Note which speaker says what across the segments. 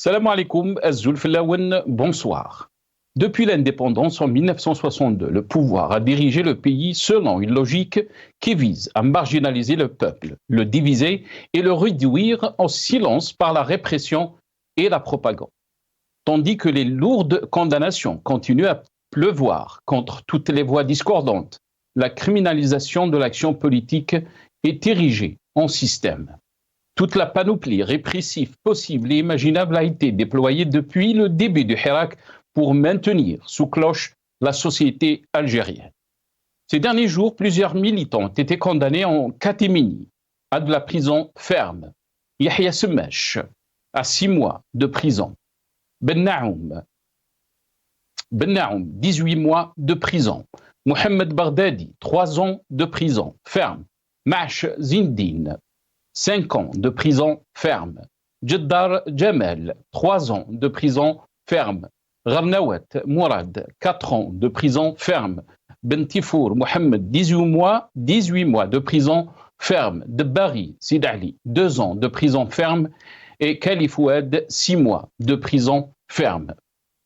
Speaker 1: Salam alaikum, Azulflaouen, bonsoir. Depuis l'indépendance en 1962, le pouvoir a dirigé le pays selon une logique qui vise à marginaliser le peuple, le diviser et le réduire en silence par la répression et la propagande. Tandis que les lourdes condamnations continuent à pleuvoir contre toutes les voix discordantes, la criminalisation de l'action politique est érigée en système. Toute la panoplie répressive possible et imaginable a été déployée depuis le début du Hirak pour maintenir sous cloche la société algérienne. Ces derniers jours, plusieurs militants ont été condamnés en catémini à de la prison ferme. Yahya Semech à 6 mois de prison. Ben Naoum, 18 mois de prison. Mohamed Bardadi, 3 ans de prison ferme. Mash Zindine, 5 ans de prison ferme. Jeddar Jamel, 3 ans de prison ferme. Gharnawat Mourad, 4 ans de prison ferme. Bentifour Mohamed, 18 mois de prison ferme. Debari Sidali, 2 ans de prison ferme. Et Khalifouad, 6 mois de prison ferme.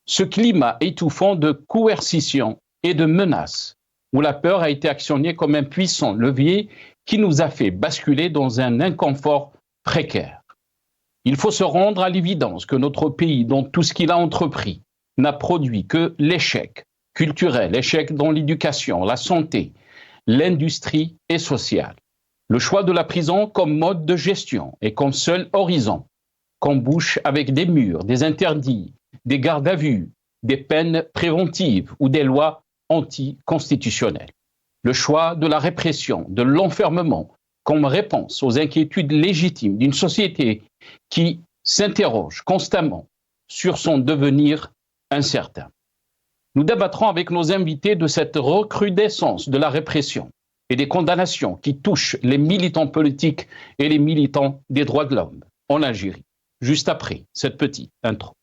Speaker 1: Ce climat étouffant de coercition et de menaces, où la peur a été actionnée comme un puissant levier qui nous a fait basculer dans un inconfort précaire. Il faut se rendre à l'évidence que notre pays, dans tout ce qu'il a entrepris, n'a produit que l'échec culturel, l'échec dans l'éducation, la santé, l'industrie et sociale. Le choix de la prison comme mode de gestion et comme seul horizon, qu'on bouche avec des murs, des interdits, des gardes à vue, des peines préventives ou des lois anticonstitutionnelles. Le choix de la répression, de l'enfermement, comme réponse aux inquiétudes légitimes d'une société qui s'interroge constamment sur son devenir incertain. Nous débattrons avec nos invités de cette recrudescence de la répression et des condamnations qui touchent les militants politiques et les militants des droits de l'homme en Algérie, juste après cette petite intro.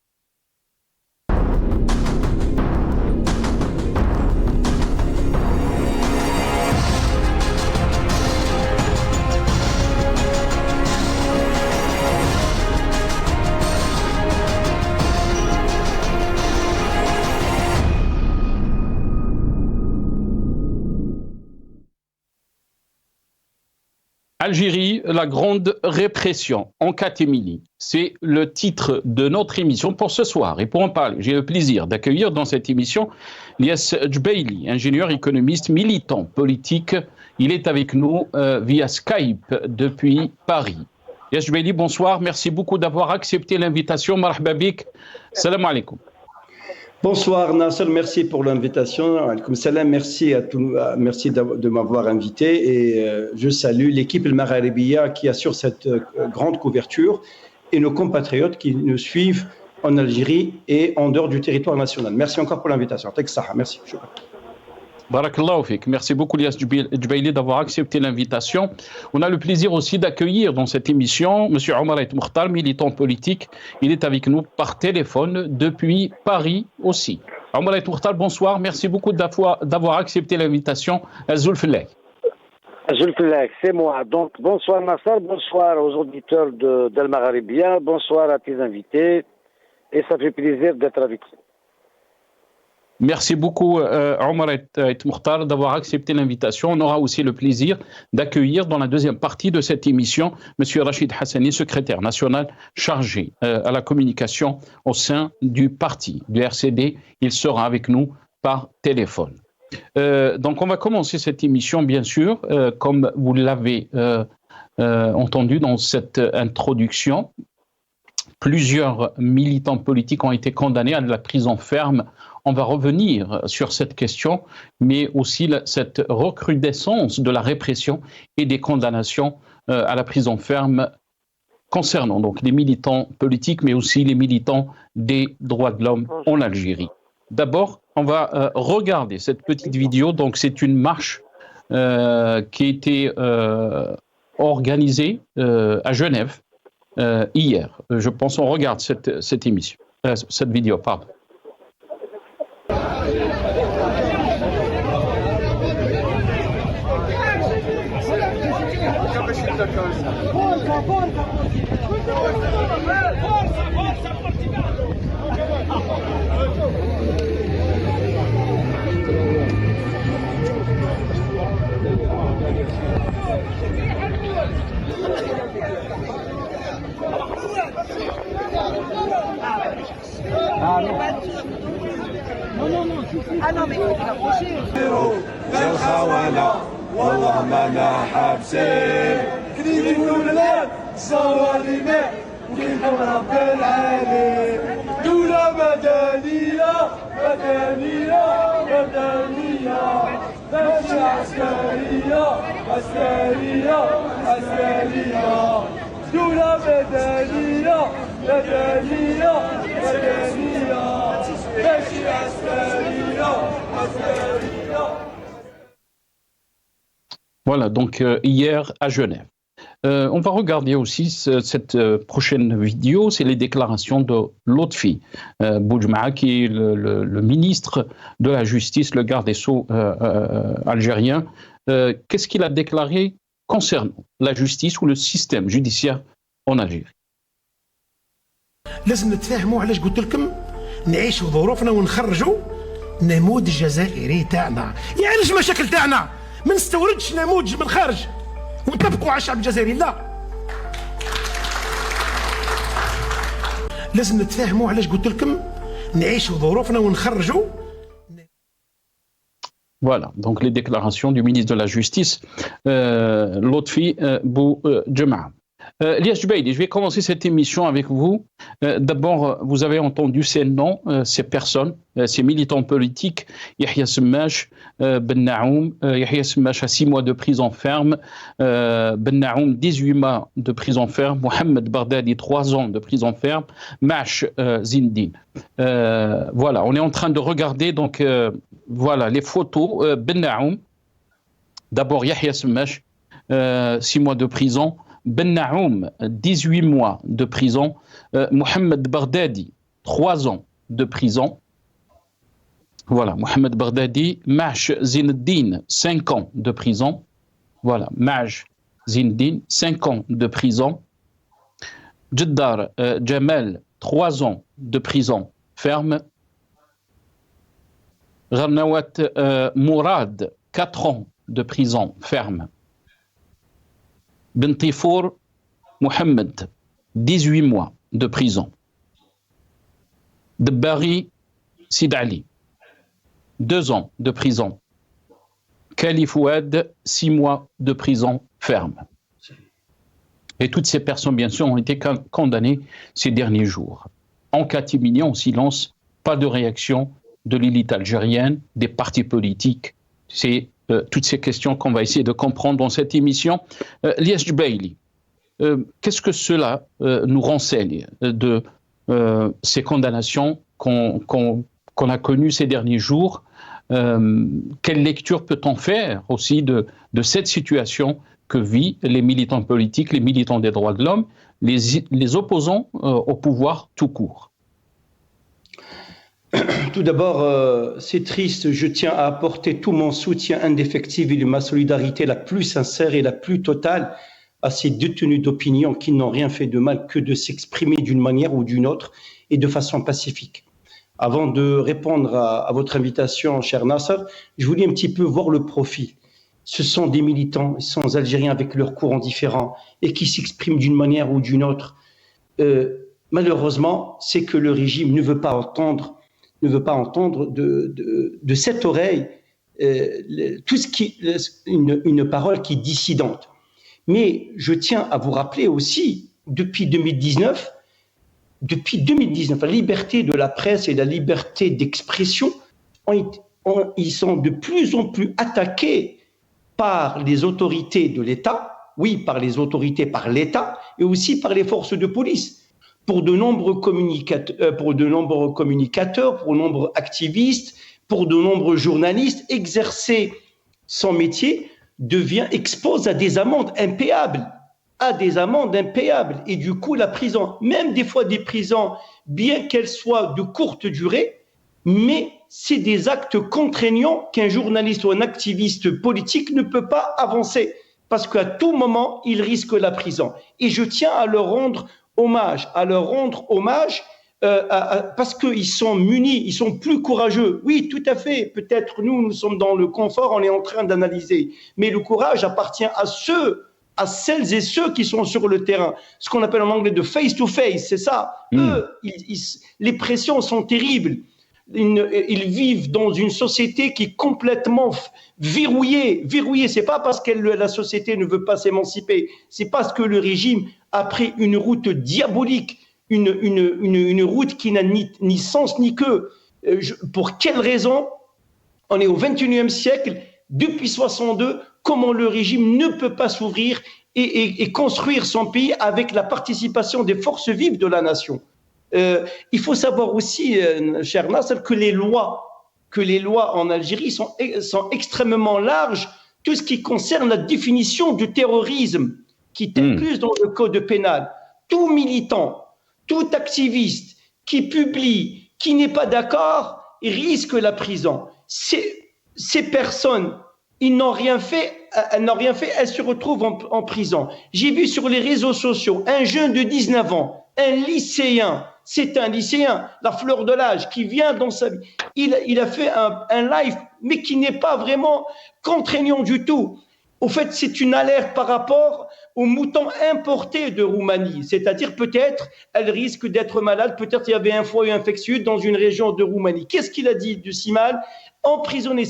Speaker 1: Algérie, la grande répression en catémini. C'est le titre de notre émission pour ce soir. Et pour en parler, j'ai le plaisir d'accueillir dans cette émission Lias Djbeili, ingénieur économiste, militant politique. Il est avec nous via Skype depuis Paris. Lias Djbeili, bonsoir. Merci beaucoup d'avoir accepté l'invitation. Marhaba bik. Salam alaikum.
Speaker 2: Bonsoir Nasser, merci pour l'invitation. Alaikum salam, merci de m'avoir invité et je salue l'équipe El Magharibiya qui assure cette grande couverture et nos compatriotes qui nous suivent en Algérie et en dehors du territoire national. Merci encore pour l'invitation. Merci.
Speaker 1: Barakallahu fik. Merci beaucoup Lias Djbeili d'avoir accepté l'invitation. On a le plaisir aussi d'accueillir dans cette émission M. Omar Et Mokhtar, militant politique. Il est avec nous par téléphone depuis Paris aussi. Omar Et Mokhtar, bonsoir. Merci beaucoup d'avoir accepté l'invitation. Azulflaouen.
Speaker 3: Azulflaouen, c'est moi. Donc bonsoir Nasser, bonsoir aux auditeurs d'Al Magharibiya, bonsoir à tes invités et ça fait plaisir d'être avec vous.
Speaker 1: Merci beaucoup, Omar Et Mokhtar, d'avoir accepté l'invitation. On aura aussi le plaisir d'accueillir dans la deuxième partie de cette émission M. Rachid Hassani, secrétaire national chargé à la communication au sein du parti, du RCD. Il sera avec nous par téléphone. Donc, on va commencer cette émission, bien sûr, comme vous l'avez entendu dans cette introduction. Plusieurs militants politiques ont été condamnés à de la prison ferme. On va revenir sur cette question, mais aussi cette recrudescence de la répression et des condamnations à la prison ferme concernant donc les militants politiques, mais aussi les militants des droits de l'homme en Algérie. D'abord, on va regarder cette petite vidéo. Donc, c'est une marche qui a été organisée à Genève hier. Je pense on regarde cette émission, cette vidéo, pardon.
Speaker 4: والله ما انا حابسين كريم الولاد صوالينا وكلهم رب العالمين دولة مدنية مدنية مدنية ماشي عسكرية عسكرية عسكرية دولة مدنية مدنية مدنية ماشي عسكرية عسكرية.
Speaker 1: Voilà, donc hier à Genève. On va regarder aussi cette prochaine vidéo, c'est les déclarations de Lotfi Boujma, qui est le ministre de la Justice, le garde des Sceaux algérien. Qu'est-ce qu'il a déclaré concernant la justice ou le système judiciaire en Algérie?
Speaker 5: لازم نتفاهموا علاش قلت لكم نعيشوا ظروفنا ونخرجوا نموذج جزائري تاعنا، يعني علاش المشاكل تاعنا ما نستوردش نموذج من الخارج ونطبقوا على الشعب الجزائري. لا، لازم نتفاهموا علاش قلت لكم نعيشوا ظروفنا ونخرجوا.
Speaker 1: Voilà, donc les déclarations du ministre de la Justice, Lotfi Boujma. Lias Jubaili, je vais commencer cette émission avec vous. D'abord, vous avez entendu ces noms, ces personnes, ces militants politiques. Yahya Semmache, Ben Naoum, Yahya Semmache à 6 mois de prison ferme, Ben Naoum 18 mois de prison ferme, Mohamed Bardadi 3 ans de prison ferme, Mash Zindine. Voilà, on est en train de regarder donc voilà les photos. Ben Naoum, d'abord Yahya Semmache, 6 mois de prison. Ben Naoum, 18 mois de prison. Mohamed Bardadi, 3 ans de prison. Voilà, Mohamed Bardadi. Mash Zindine, 5 ans de prison. Voilà, Mash Zindine, 5 ans de prison. Djeddar Jamel, 3 ans de prison ferme. Gharnawat Mourad, 4 ans de prison ferme. Bentifour Mohamed, 18 mois de prison. Debari Sid Ali, 2 ans de prison. Khalif Ouad, 6 mois de prison ferme. Et toutes ces personnes, bien sûr, ont été condamnées ces derniers jours. En catimini, en silence, pas de réaction de l'élite algérienne, des partis politiques. C'est toutes ces questions qu'on va essayer de comprendre dans cette émission. Lias Jubaili, qu'est-ce que cela nous renseigne de ces condamnations qu'on a connues ces derniers jours? Quelle lecture peut-on faire aussi de cette situation que vivent les militants politiques, les militants des droits de l'homme, les opposants au pouvoir tout court?
Speaker 2: Tout d'abord, c'est triste. Je tiens à apporter tout mon soutien indéfectible et ma solidarité la plus sincère et la plus totale à ces détenus d'opinion qui n'ont rien fait de mal que de s'exprimer d'une manière ou d'une autre et de façon pacifique. Avant de répondre à votre invitation, cher Nasser, je voulais un petit peu voir le profil. Ce sont des militants, ce sont des Algériens avec leurs courants différents et qui s'expriment d'une manière ou d'une autre. Malheureusement, c'est que le régime ne veut pas entendre de cette oreille tout ce qui une parole qui est dissidente. Mais je tiens à vous rappeler aussi, depuis 2019, la liberté de la presse et la liberté d'expression, ils sont de plus en plus attaqués par les autorités de l'État, oui, par les autorités, par l'État, et aussi par les forces de police. Pour de nombreux communicateurs, pour de nombreux activistes, pour de nombreux journalistes, exercer son métier expose à des amendes impayables. Et du coup, la prison, même des fois des prisons, bien qu'elles soient de courte durée, mais c'est des actes contraignants qu'un journaliste ou un activiste politique ne peut pas avancer. parce qu'à tout moment, ils risquent la prison. Et je tiens à leur rendre hommage, parce qu'ils sont munis, ils sont plus courageux. Oui, tout à fait. Peut-être nous sommes dans le confort, on est en train d'analyser. Mais le courage appartient à celles et ceux qui sont sur le terrain. Ce qu'on appelle en anglais de face-to-face, c'est ça. Eux, les pressions sont terribles. Ils vivent dans une société qui est complètement verrouillée. C'est pas parce que la société ne veut pas s'émanciper, c'est parce que le régime a pris une route diabolique, une route qui n'a ni sens ni queue. Pour quelle raison? On est au XXIe siècle, depuis 62, comment le régime ne peut pas s'ouvrir et construire son pays avec la participation des forces vives de la nation. Il faut savoir aussi, cher Nasser, que les lois en Algérie sont extrêmement larges, tout ce qui concerne la définition du terrorisme, qui est incluse dans le code pénal. Tout militant, tout activiste qui publie, qui n'est pas d'accord, risque la prison. Ces personnes, elles n'ont rien fait, elles se retrouvent en prison. J'ai vu sur les réseaux sociaux un jeune de 19 ans, un lycéen, c'est un lycéen, la fleur de l'âge, qui vient dans sa vie. Il a fait un live, mais qui n'est pas vraiment contraignant du tout. Au fait, c'est une alerte par rapport aux moutons importés de Roumanie. C'est-à-dire, peut-être, elle risque d'être malade. Peut-être il y avait un foyer infectieux dans une région de Roumanie. Qu'est-ce qu'il a dit de si mal? Emprisonné,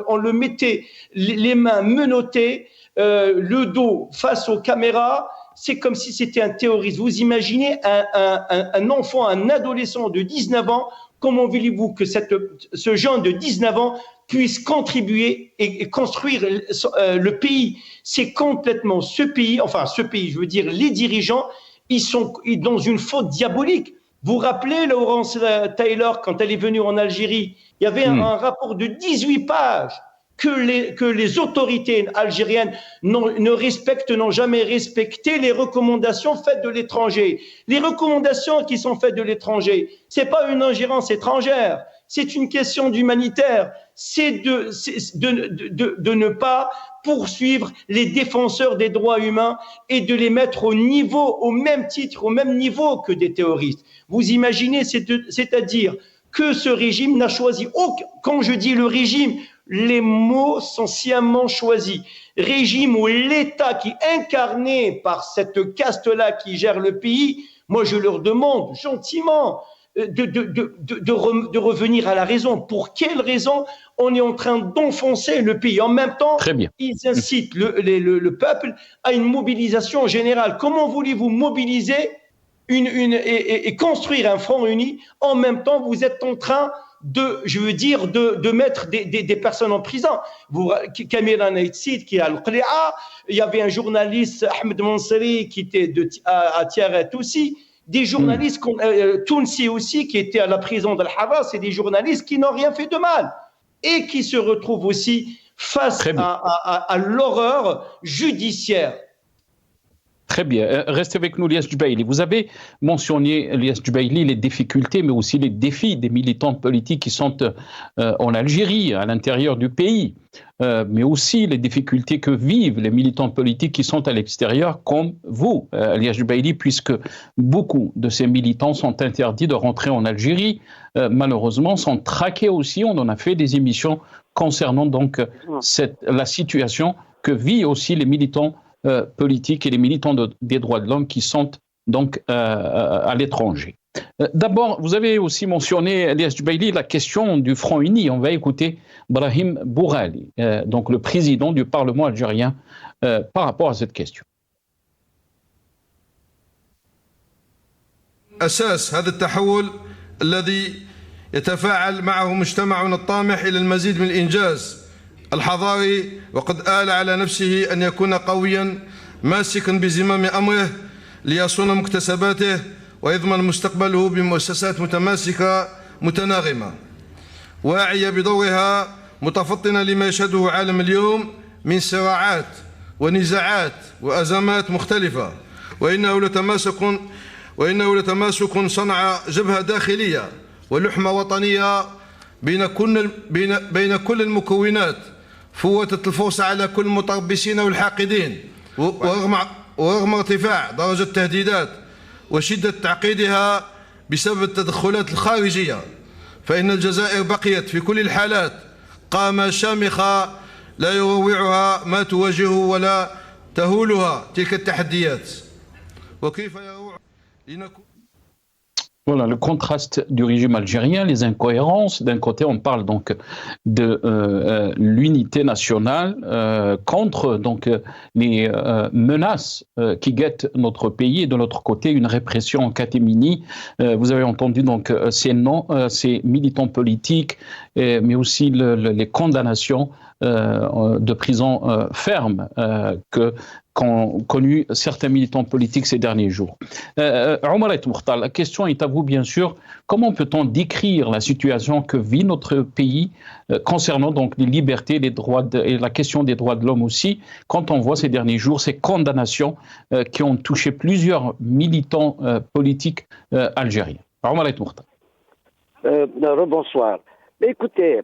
Speaker 2: on le mettait les mains menottées, le dos face aux caméras. C'est comme si c'était un terroriste. Vous imaginez un enfant, un adolescent de 19 ans, comment voulez-vous que ce jeune de 19 ans puisse contribuer et construire le pays? C'est complètement ce pays, je veux dire les dirigeants, ils sont dans une faute diabolique. Vous vous rappelez Laurence Taylor, quand elle est venue en Algérie, il y avait un rapport de 18 pages que les autorités algériennes n'ont jamais respecté les recommandations faites de l'étranger. Les recommandations qui sont faites de l'étranger, c'est pas une ingérence étrangère, c'est une question d'humanitaire, c'est de ne pas poursuivre les défenseurs des droits humains et de les mettre au même titre, au même niveau que des terroristes. Vous imaginez, c'est-à-dire que ce régime n'a choisi aucun, quand je dis le régime, les mots sont sciemment choisis. Régime où l'État qui est incarné par cette caste-là qui gère le pays, moi je leur demande gentiment de revenir à la raison. Pour quelle raison on est en train d'enfoncer le pays? En même temps, ils incitent le peuple à une mobilisation générale. Comment voulez-vous mobiliser et construire un front uni? En même temps, vous êtes en train de mettre des personnes en prison. Kamira Naïtsid qui est à Al-Qli'a, il y avait un journaliste, Ahmed Mansouri, qui était à Tiaret aussi, des journalistes, Tounsi aussi, qui était à la prison d'Al-Harra, c'est des journalistes qui n'ont rien fait de mal et qui se retrouvent aussi face à l'horreur judiciaire.
Speaker 1: Très bien. Restez avec nous, Lias Jubaili. Vous avez mentionné, Lias Jubaili, les difficultés, mais aussi les défis des militants politiques qui sont en Algérie, à l'intérieur du pays, mais aussi les difficultés que vivent les militants politiques qui sont à l'extérieur, comme vous, Lias Jubaili, puisque beaucoup de ces militants sont interdits de rentrer en Algérie, malheureusement, sont traqués aussi. On en a fait des émissions concernant donc la situation que vivent aussi les militants politiques et les militants des droits de l'homme qui sont donc à l'étranger. D'abord, vous avez aussi mentionné, Elias Jubaili, la question du Front Uni. On va écouter Brahim Bourali, donc le président du Parlement algérien, par rapport à cette question.
Speaker 6: أساس هذا التحول الذي يتفاعل معه مجتمعنا الطامح إلى المزيد من الإنجاز الحضاري، وقد آل على نفسه أن يكون قويا ماسكا بزمام أمره ليصون مكتسباته ويضمن مستقبله بمؤسسات متماسكة متناغمة واعية بدورها، متفطنة لما يشهده عالم اليوم من صراعات ونزاعات وأزمات مختلفة، وإنه لتماسك صنع جبهة داخلية ولحمة وطنية بين كل المكونات، فوتت الفرصة على كل المتربصين والحاقدين، ورغم ارتفاع درجة التهديدات وشدة تعقيدها بسبب التدخلات الخارجية، فإن الجزائر بقيت في كل الحالات قامة شامخة لا يروعها ما تواجهه ولا تهولها تلك التحديات. وكيف يروع لنكون.
Speaker 1: Voilà le contraste du régime algérien, les incohérences. D'un côté, on parle donc de l'unité nationale contre donc les menaces qui guettent notre pays, et de l'autre côté, une répression en catémini. Vous avez entendu donc ces noms, ces militants politiques, mais aussi les condamnations de prison ferme qu'ont connu certains militants politiques ces derniers jours. Omar El Mokhtar, la question est à vous bien sûr. Comment peut-on décrire la situation que vit notre pays concernant donc les libertés, les droits et la question des droits de l'homme aussi, quand on voit ces derniers jours ces condamnations qui ont touché plusieurs militants politiques algériens. Omar El Mokhtar.
Speaker 3: Rebonsoir. Écoutez,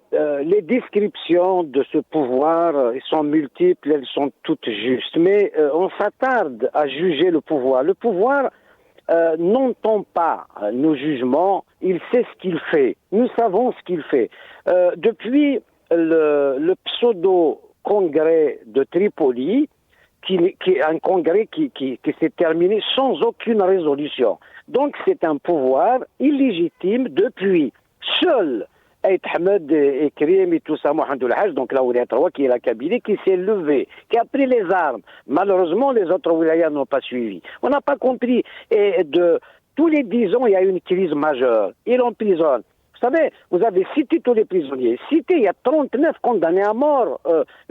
Speaker 3: les descriptions de ce pouvoir, elles sont multiples, elles sont toutes justes, mais on s'attarde à juger le pouvoir. Le pouvoir n'entend pas nos jugements, il sait ce qu'il fait. Nous savons ce qu'il fait. Depuis le pseudo-congrès de Tripoli, qui est un congrès qui s'est terminé sans aucune résolution. Donc c'est un pouvoir illégitime depuis. Seul Aït Ahmed et Krim et tout ça, Mohamed El Haj, donc là où il y a trois, qui est la Kabylie, qui s'est levé, qui a pris les armes. Malheureusement, les autres wilayas n'ont pas suivi. On n'a pas compris. Et tous les 10 ans, il y a une crise majeure. Il emprisonne. Vous savez, vous avez cité tous les prisonniers. Cité, il y a 39 condamnés à mort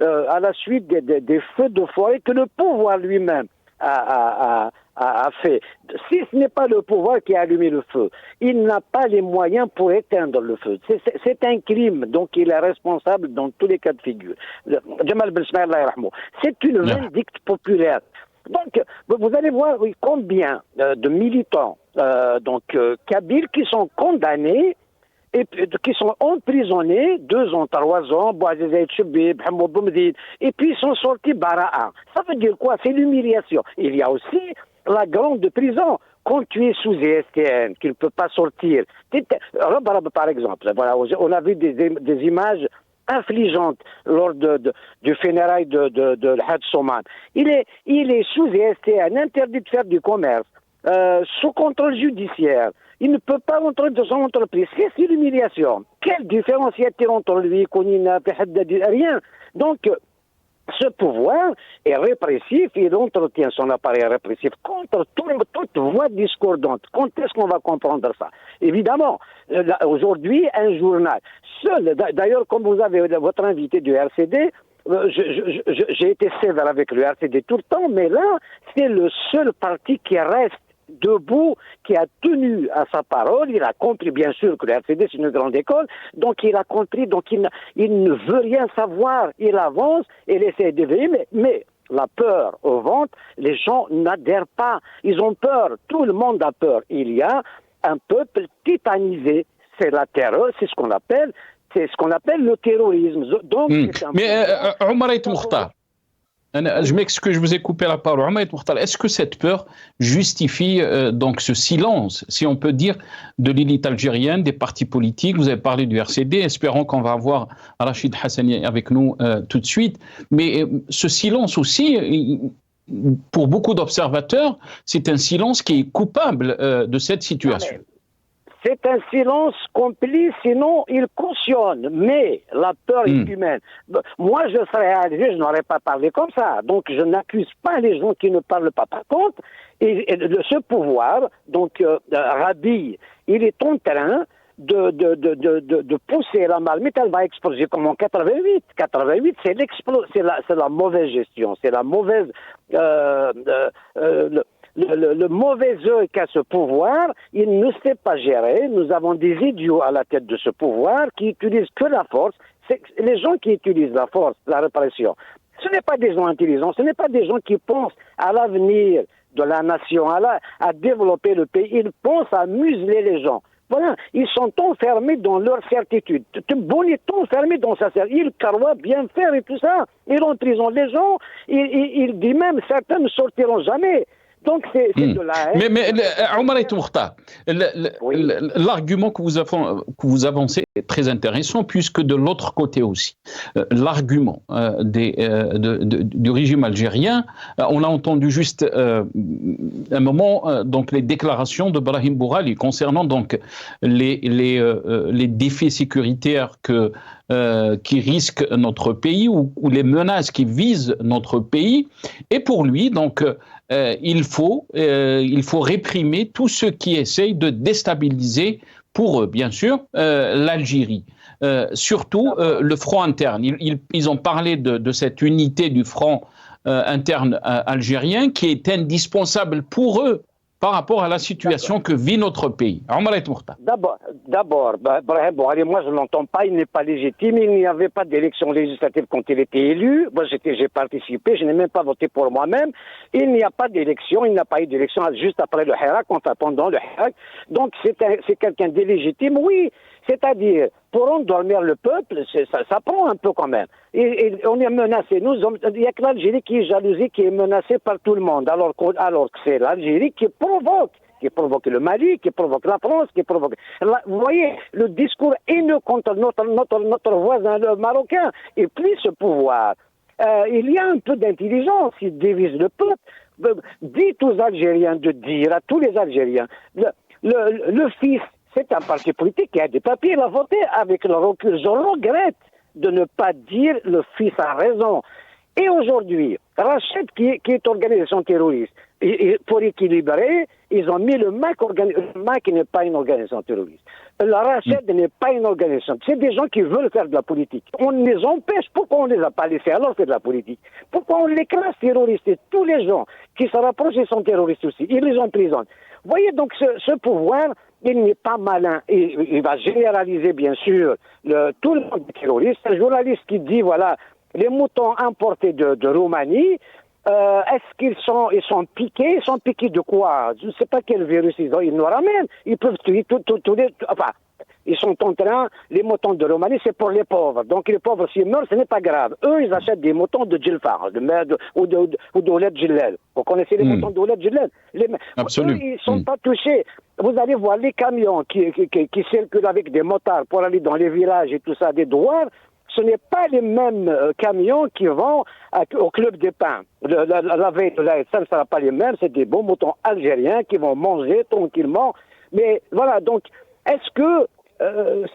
Speaker 3: à la suite des feux de forêt que le pouvoir lui-même a fait. Si ce n'est pas le pouvoir qui a allumé le feu, il n'a pas les moyens pour éteindre le feu. C'est un crime, donc il est responsable dans tous les cas de figure. Jamal Ben Smaïl, c'est une vindicte populaire. Donc, vous allez voir combien de militants kabyles qui sont condamnés et qui sont emprisonnés 2 ans, 3 ans, et puis ils sont sortis bara'a. Ça veut dire quoi? C'est l'humiliation. Il y a aussi la grande prison quand tu es sous ESTN, qui ne peut pas sortir. Par exemple, voilà, on a vu des images affligeantes lors du funérail de Hadj Souman. Il est sous ESTN, interdit de faire du commerce, sous contrôle judiciaire. Il ne peut pas entrer dans son entreprise. C'est l'humiliation. Quelle différence y a-t-il entre lui, Kounina, rien. Donc, ce pouvoir est répressif, il entretient son appareil répressif contre toute voix discordante. Quand est-ce qu'on va comprendre ça? Évidemment, aujourd'hui, un journal seul, d'ailleurs, comme vous avez votre invité du RCD, j'ai été sévère avec le RCD tout le temps, mais là, c'est le seul parti qui reste debout, qui a tenu à sa parole. Il a compris, bien sûr, que le RCD c'est une grande école, donc il a compris, donc il ne veut rien savoir, il avance, il essaie d'éveiller, mais la peur au ventre, les gens n'adhèrent pas, ils ont peur, tout le monde a peur. Il y a un peuple titanisé, c'est la terreur, c'est ce qu'on appelle le terrorisme. Donc,
Speaker 1: mais Omar El Mokhtar, je m'excuse, je vous ai coupé la parole. Omar El Mokhtar, est-ce que cette peur justifie donc ce silence, si on peut dire, de l'élite algérienne, des partis politiques? Vous avez parlé du RCD, espérons qu'on va avoir Rachid Hassani avec nous tout de suite. Mais ce silence aussi, pour beaucoup d'observateurs, c'est un silence qui est coupable de cette situation.
Speaker 3: C'est un silence complice, sinon il cautionne. Mais la peur est humaine. Moi, je serais Alger, je n'aurais pas parlé comme ça. Donc, je n'accuse pas les gens qui ne parlent pas. Par contre, ce pouvoir, donc Rabi, il est en train de pousser la malmite, elle va exploser comme en 88. 88, c'est la mauvaise gestion, c'est la mauvaise... Le mauvais œil qu'a ce pouvoir, il ne sait pas gérer. Nous avons des idiots à la tête de ce pouvoir qui utilisent que la force. Les gens qui utilisent la force, la répression, ce n'est pas des gens intelligents, ce n'est pas des gens qui pensent à l'avenir de la nation, à développer le pays. Ils pensent à museler les gens. Voilà, ils sont enfermés dans leur certitude. Bon est enfermé dans sa certitude. Il croit bien faire et tout ça. Il emprisonne les gens. Il dit même certains ne sortiront jamais. Donc c'est de la haine.
Speaker 1: Mais Omar El Moukhtar, l'argument que vous avancez est très intéressant, puisque de l'autre côté aussi, l'argument du régime algérien, on a entendu juste un moment donc les déclarations de Brahim Bourali concernant donc les défis sécuritaires qui risquent notre pays ou les menaces qui visent notre pays. Et pour lui, donc, il faut réprimer tous ceux qui essayent de déstabiliser, pour eux, bien sûr, l'Algérie. Surtout le front interne. Ils ont parlé de cette unité du front interne algérien qui est indispensable pour eux par rapport à la situation que vit notre pays. Omar El Moukhtar.
Speaker 3: D'abord, Brahim Bourali, moi je ne l'entends pas, il n'est pas légitime, il n'y avait pas d'élection législative quand il était élu, moi j'ai participé, je n'ai même pas voté pour moi-même, il n'y a pas d'élection, il n'y a pas eu d'élection juste après le Hirak, enfin pendant le Hirak, donc c'est quelqu'un d'illégitime, oui, c'est-à-dire, pour endormir le peuple, ça prend un peu quand même. Et on est menacé. Il n'y a que l'Algérie qui est jalousie, qui est menacée par tout le monde, alors que c'est l'Algérie qui provoque le Mali, qui provoque la France, qui provoque... Vous voyez, le discours haineux contre notre voisin le marocain, et puis ce pouvoir. Il y a un peu d'intelligence, il divise le peuple. Dites aux Algériens de dire, à tous les Algériens, le fils, c'est un parti politique qui a des papiers, il a voté avec le recul. Je regrette de ne pas dire le fils a raison. Et aujourd'hui, Rached, qui est organisation terroriste, pour équilibrer, ils ont mis le MAC qui n'est pas une organisation terroriste. La Rached n'est pas une organisation. C'est des gens qui veulent faire de la politique. On les empêche. Pourquoi on ne les a pas laissés alors faire de la politique? Pourquoi on les classe terroristes? Et tous les gens qui se rapprochent, ils sont terroristes aussi. Ils les emprisonnent. Vous voyez donc ce pouvoir, il n'est pas malin. Il va généraliser, bien sûr, tout le monde terroriste. Un journaliste qui dit, voilà, les moutons importés de Roumanie, est-ce qu'ils sont piqués? Ils sont piqués de quoi? Je ne sais pas quel virus ils nous ramènent. Ils peuvent tuer tous les... Enfin, ils sont en train... Les moutons de Roumanie, c'est pour les pauvres. Donc les pauvres, s'ils meurent, ce n'est pas grave. Eux, ils achètent des moutons de Djilfar, ou d'Ouled Djillel. Vous connaissez les moutons d'Ouled Djillel?
Speaker 1: Absolument.
Speaker 3: Eux, ils ne sont pas touchés. Vous allez voir les camions qui circulent avec des motards pour aller dans les villages et tout ça, des douars. Ce n'est pas les mêmes camions qui vont au Club des Pins. La veille de l'Aïd, ça ne sera pas les mêmes. C'est des bons moutons algériens qui vont manger tranquillement. Mais voilà, donc, est-ce que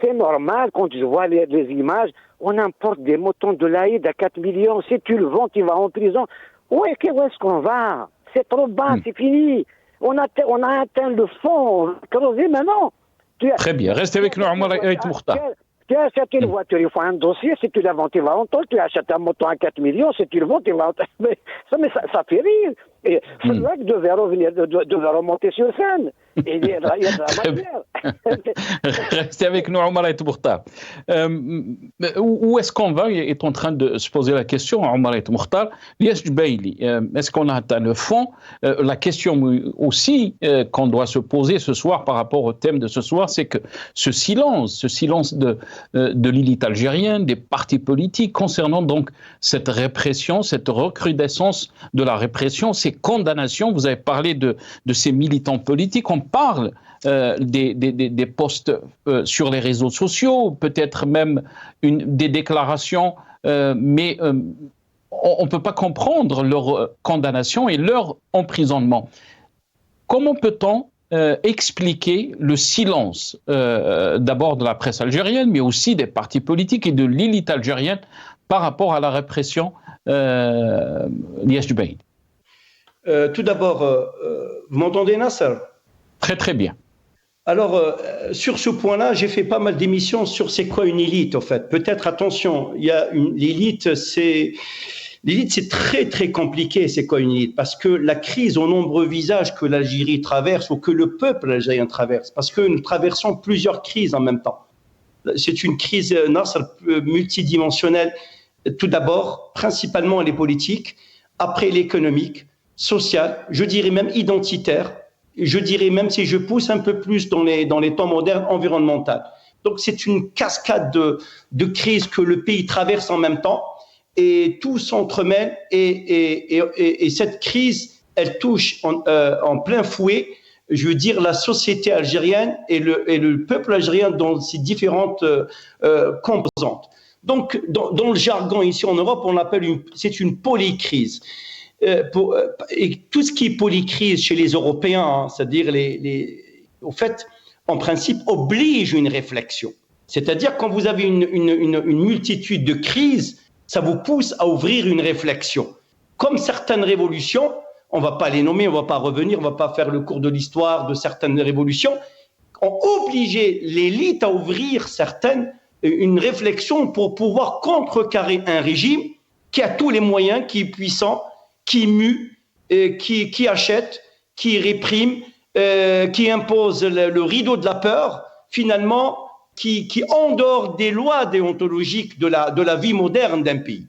Speaker 3: c'est normal quand je vois les images, on importe des moutons de l'Aïd à 4 millions. Si tu le vends, tu vas en prison. Où est-ce qu'on va? C'est trop bas, c'est fini. On a atteint le fond. Creusez maintenant.
Speaker 1: Très bien. Restez avec nous, Omar El Moukhtar.
Speaker 3: Tu as acheté une voiture, il faut un dossier. Si tu la vends, tu vas en tôle. Tu achètes un moton à 4 millions. Si tu le vends, tu vas en tôle. Mais ça fait rire. Et Fouad devait remonter sur scène. Et il y a de la matière.
Speaker 1: Restez avec nous, Omar El Moukhtar. Où est-ce qu'on va? Est en train de se poser la question, Omar El Moukhtar. Lies Jbaili, est-ce qu'on a atteint le fond? La question aussi qu'on doit se poser ce soir par rapport au thème de ce soir, c'est que ce silence de l'élite algérienne, des partis politiques concernant donc cette répression, cette recrudescence de la répression, ces condamnations. Vous avez parlé de ces militants politiques. On parle des posts sur les réseaux sociaux, peut-être même des déclarations, mais on ne peut pas comprendre leur condamnation et leur emprisonnement. Comment peut-on expliquer le silence d'abord de la presse algérienne, mais aussi des partis politiques et de l'élite algérienne par rapport à la répression Lies Jbaili?
Speaker 2: Tout d'abord, vous m'entendez, Nasser?
Speaker 1: Très très bien.
Speaker 2: Alors, sur ce point-là, j'ai fait pas mal d'émissions sur c'est quoi une élite, en fait. Peut-être, attention, l'élite, c'est très très compliqué, c'est quoi une élite? Parce que la crise aux nombreux visages que l'Algérie traverse ou que le peuple algérien traverse, parce que nous traversons plusieurs crises en même temps. C'est une crise multidimensionnelle. Tout d'abord, principalement elle est politique, après l'économique, sociale, je dirais même identitaire, je dirais même si je pousse un peu plus dans les temps modernes, environnementales. Donc c'est une cascade de crises que le pays traverse en même temps et tout s'entremêle et cette crise, elle touche en plein fouet, je veux dire, la société algérienne et le peuple algérien dans ses différentes composantes. Donc dans le jargon ici en Europe, on l'appelle c'est une polycrise. Et tout ce qui est polycrise chez les Européens, hein, c'est-à-dire au fait, en principe, oblige une réflexion. C'est-à-dire quand vous avez une multitude de crises, ça vous pousse à ouvrir une réflexion. Comme certaines révolutions, on ne va pas les nommer, on ne va pas revenir, on ne va pas faire le cours de l'histoire de certaines révolutions, ont obligé l'élite à ouvrir une réflexion pour pouvoir contrecarrer un régime qui a tous les moyens, qui est puissant, qui mue, qui achète, qui réprime, qui impose le rideau de la peur, finalement, qui endort des lois déontologiques de la vie moderne d'un pays.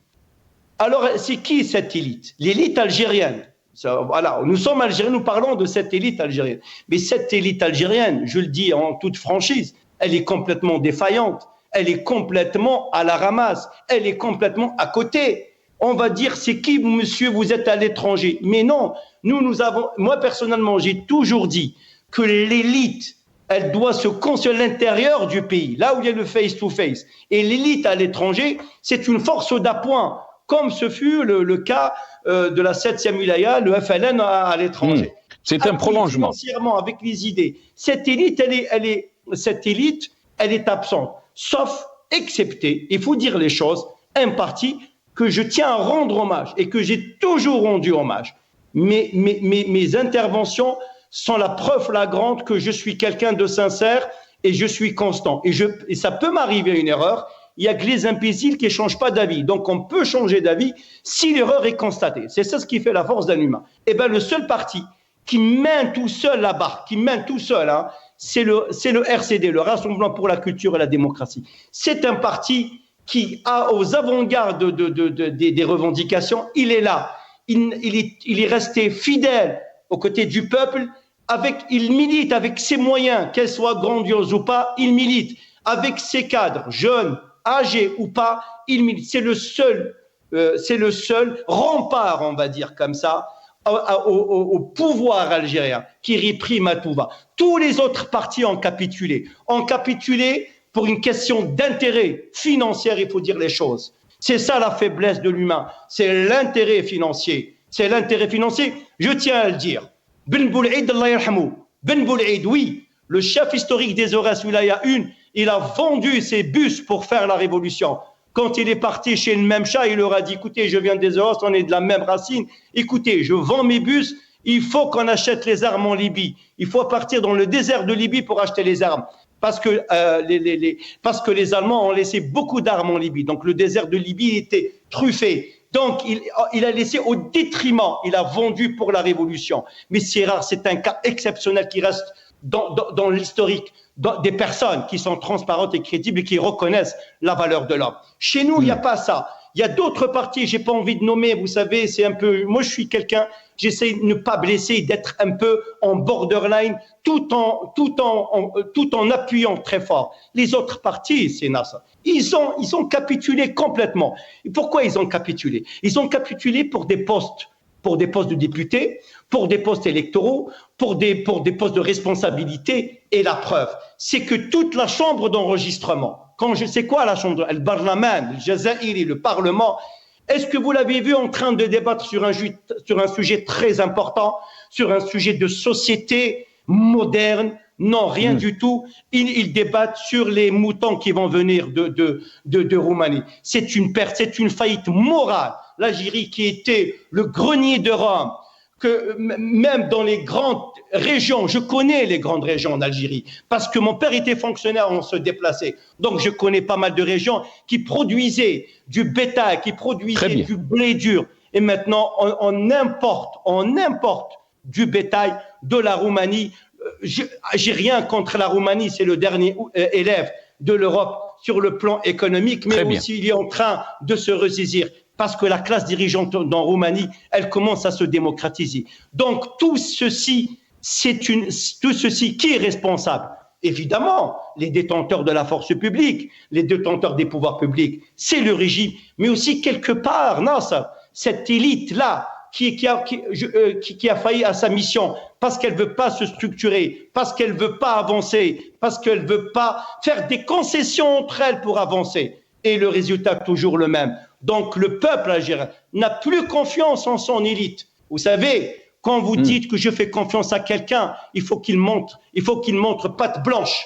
Speaker 2: Alors, c'est qui cette élite? L'élite algérienne. Voilà, nous sommes algériens, nous parlons de cette élite algérienne. Mais cette élite algérienne, je le dis en toute franchise, elle est complètement défaillante, elle est complètement à la ramasse, elle est complètement à côté. On va dire, c'est qui, monsieur, vous êtes à l'étranger? Mais non, moi personnellement, j'ai toujours dit que l'élite, elle doit se construire à l'intérieur du pays, là où il y a le face-to-face. Et l'élite à l'étranger, c'est une force d'appoint, comme ce fut le cas de la 7e wilaya, le FLN à l'étranger.
Speaker 1: C'est un prolongement.
Speaker 2: Financièrement, avec les idées. Cette élite, elle est absente, sauf, excepté, il faut dire les choses, un parti que je tiens à rendre hommage et que j'ai toujours rendu hommage. Mes interventions sont la preuve flagrante que je suis quelqu'un de sincère et je suis constant. Et ça peut m'arriver une erreur. Il y a que les imbéciles qui ne changent pas d'avis. Donc on peut changer d'avis si l'erreur est constatée. C'est ça ce qui fait la force d'un humain. Et bien le seul parti qui mène tout seul la barque, qui mène tout seul, hein, c'est le RCD, le Rassemblement pour la culture et la démocratie. C'est un parti qui a aux avant-gardes des revendications, il est là. Il est resté fidèle aux côtés du peuple, il milite avec ses moyens, qu'elles soient grandioses ou pas, il milite. Avec ses cadres, jeunes, âgés ou pas, il milite. C'est le seul rempart, on va dire comme ça, au pouvoir algérien qui réprime à tout va. Tous les autres partis ont capitulé. Pour une question d'intérêt financier, il faut dire les choses. C'est ça la faiblesse de l'humain, c'est l'intérêt financier. Je tiens à le dire. Ben Boulaïd, Allah yarhamou. Ben Boulaïd, oui, le chef historique des Aurès Wilaya 1, il a vendu ses bus pour faire la révolution. Quand il est parti chez le même chat, il leur a dit, écoutez, je viens des Aurès, on est de la même racine. Écoutez, je vends mes bus, il faut qu'on achète les armes en Libye. Il faut partir dans le désert de Libye pour acheter les armes. Parce que les Allemands ont laissé beaucoup d'armes en Libye. Donc le désert de Libye était truffé. Donc il a laissé au détriment, il a vendu pour la révolution. Mais c'est rare, c'est un cas exceptionnel qui reste dans l'historique des personnes qui sont transparentes et crédibles et qui reconnaissent la valeur de l'homme. Chez nous, il n'y a pas ça. Il y a d'autres partis, j'ai pas envie de nommer, vous savez, c'est un peu... Moi, je suis quelqu'un, j'essaie de ne pas blesser, d'être un peu en borderline, tout en appuyant très fort. Les autres partis, c'est ça. Ils ont capitulé complètement. Et pourquoi ils ont capitulé? Ils ont capitulé pour des postes de députés, pour des postes électoraux, pour des postes de responsabilité. Et la preuve, c'est que toute la chambre d'enregistrement, c'est quoi la chambre? Le Parlement, le Jazairi, le Parlement. Est-ce que vous l'avez vu en train de débattre sur un sujet très important, sur un sujet de société moderne? Non, rien du tout. Ils débattent sur les moutons qui vont venir de Roumanie. C'est une perte, c'est une faillite morale. L'Algérie qui était le grenier de Rome, que même dans les grandes régions, je connais les grandes régions en Algérie, parce que mon père était fonctionnaire, on se déplaçait. Donc je connais pas mal de régions qui produisaient du bétail, qui produisaient du blé dur. Et maintenant, on importe du bétail de la Roumanie. J'ai rien contre la Roumanie, c'est le dernier élève de l'Europe sur le plan économique, mais aussi il est en train de se ressaisir. Parce que la classe dirigeante en Roumanie, elle commence à se démocratiser. Donc tout ceci, tout ceci, qui est responsable? Évidemment, les détenteurs de la force publique, les détenteurs des pouvoirs publics, c'est le régime, mais aussi quelque part, Nasser, cette élite-là, qui a failli à sa mission parce qu'elle ne veut pas se structurer, parce qu'elle ne veut pas avancer, parce qu'elle ne veut pas faire des concessions entre elles pour avancer. Et le résultat est toujours le même. Donc le peuple algérien n'a plus confiance en son élite. Vous savez, quand vous dites que je fais confiance à quelqu'un, il faut qu'il montre patte blanche.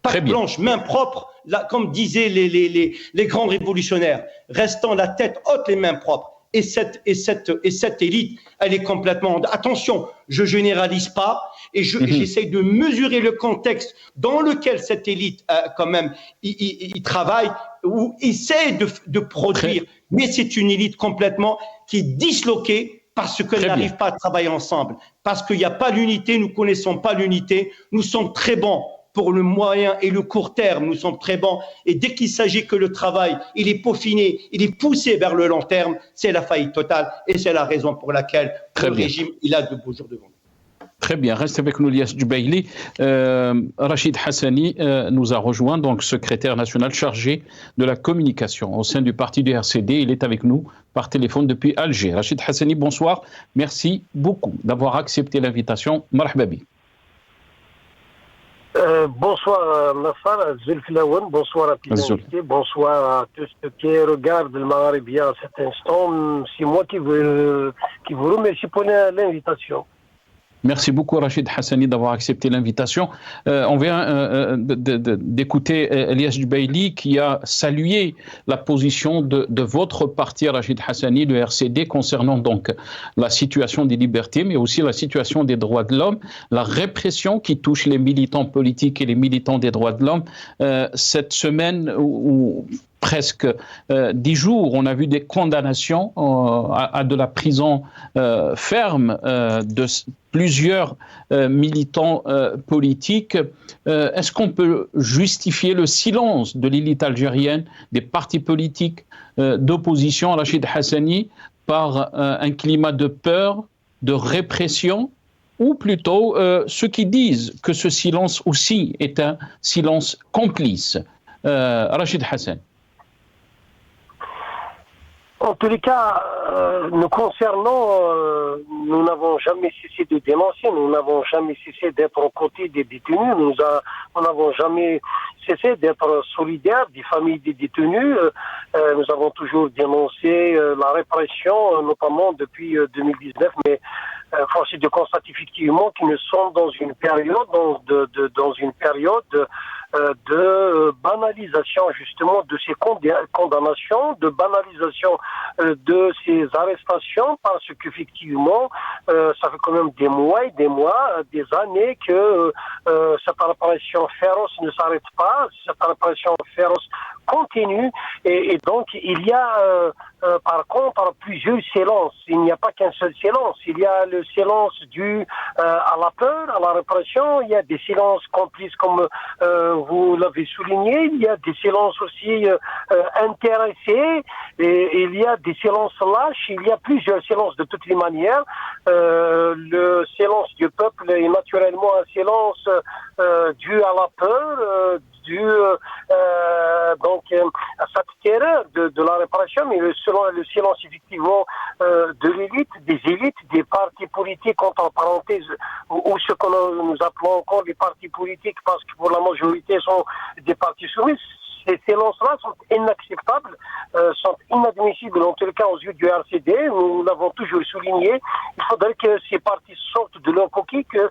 Speaker 2: Patte blanche, main propre, là, comme disaient les grands révolutionnaires, restant la tête haute, les mains propres. Et cette élite, elle est complètement... Attention, je généralise pas et j'essaie de mesurer le contexte dans lequel cette élite, quand même, il travaille ou essaie de produire. Mais c'est une élite complètement qui est disloquée parce qu'elle n'arrive pas à travailler ensemble. Parce qu'il n'y a pas l'unité, nous ne connaissons pas l'unité. Nous sommes très bons pour le moyen et le court terme, nous sommes très bons. Et dès qu'il s'agit que le travail, il est peaufiné, il est poussé vers le long terme, c'est la faillite totale. Et c'est la raison pour laquelle le régime, il a de beaux jours devant nous.
Speaker 1: Très bien, reste avec nous Ilyas Jubaili. Rachid Hassani nous a rejoint, donc secrétaire national chargé de la communication au sein du parti du RCD. Il est avec nous par téléphone depuis Alger. Rachid Hassani, bonsoir. Merci beaucoup d'avoir accepté l'invitation. Marhaba bi.
Speaker 7: Bonsoir Nassar, Zulfilaouen, bonsoir à Pidonité, bonsoir à tous ceux qui regardent le Maghrébien à cet instant. C'est moi qui vous remercie pour l'invitation.
Speaker 1: Merci beaucoup Rachid Hassani d'avoir accepté l'invitation. On vient d'écouter Ilyas Jubaili qui a salué la position de votre parti Rachid Hassani, le RCD, concernant donc la situation des libertés, mais aussi la situation des droits de l'homme, la répression qui touche les militants politiques et les militants des droits de l'homme. Cette semaine où presque 10 jours, on a vu des condamnations à de la prison ferme de plusieurs militants politiques. Est-ce qu'on peut justifier le silence de l'élite algérienne, des partis politiques d'opposition à Rachid Hassani par un climat de peur, de répression, ou plutôt ceux qui disent que ce silence aussi est un silence complice? Rachid Hassani.
Speaker 7: En tous les cas, nous concernant, nous n'avons jamais cessé de dénoncer, nous n'avons jamais cessé d'être aux côtés des détenus, nous n'avons jamais cessé d'être solidaires des familles des détenus. Nous avons toujours dénoncé la répression, notamment depuis 2019, mais force est de constater effectivement qu'ils nous sommes dans une période, dans une période de banalisation justement de ces condamnations, de banalisation de ces arrestations, parce qu'effectivement, ça fait quand même des mois et des mois, des années que cette répression féroce ne s'arrête pas, cette répression féroce continue, et donc il y a par contre plusieurs silences. Il n'y a pas qu'un seul silence. Il y a le silence dû à la peur, à la répression. Il y a des silences complices comme vous l'avez souligné. Il y a des silences aussi intéressés. Et il y a des silences lâches. Il y a plusieurs silences de toutes les manières. Le silence du peuple est naturellement un silence dû à la peur, dû donc à cette terreur de la répression, mais le silence effectivement de l'élite, des élites, des partis politiques, entre parenthèses, ou ce que nous appelons encore les partis politiques, parce que pour la majorité sont des partis soumis. Ces silences-là sont inacceptables, sont inadmissibles, en tout cas aux yeux du RCD. Nous l'avons toujours souligné. Il faudrait que ces partis sortent de leur coquille, que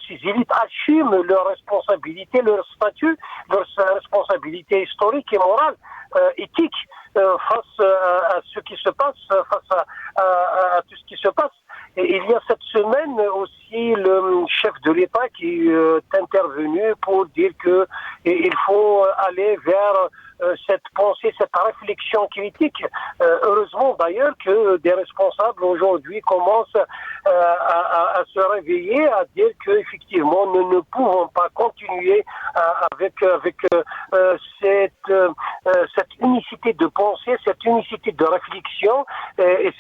Speaker 7: ces élites assument leurs responsabilités, leur statut, leur responsabilité historique et morale, éthique, face à ce qui se passe, face à tout ce qui se passe. Et il y a cette semaine aussi le chef de l'État qui est intervenu pour dire que il faut aller vers cette pensée, cette réflexion critique. Heureusement d'ailleurs que des responsables aujourd'hui commencent à se réveiller, à dire qu'effectivement nous ne pouvons pas continuer avec cette unicité de pensée, cette unicité de réflexion et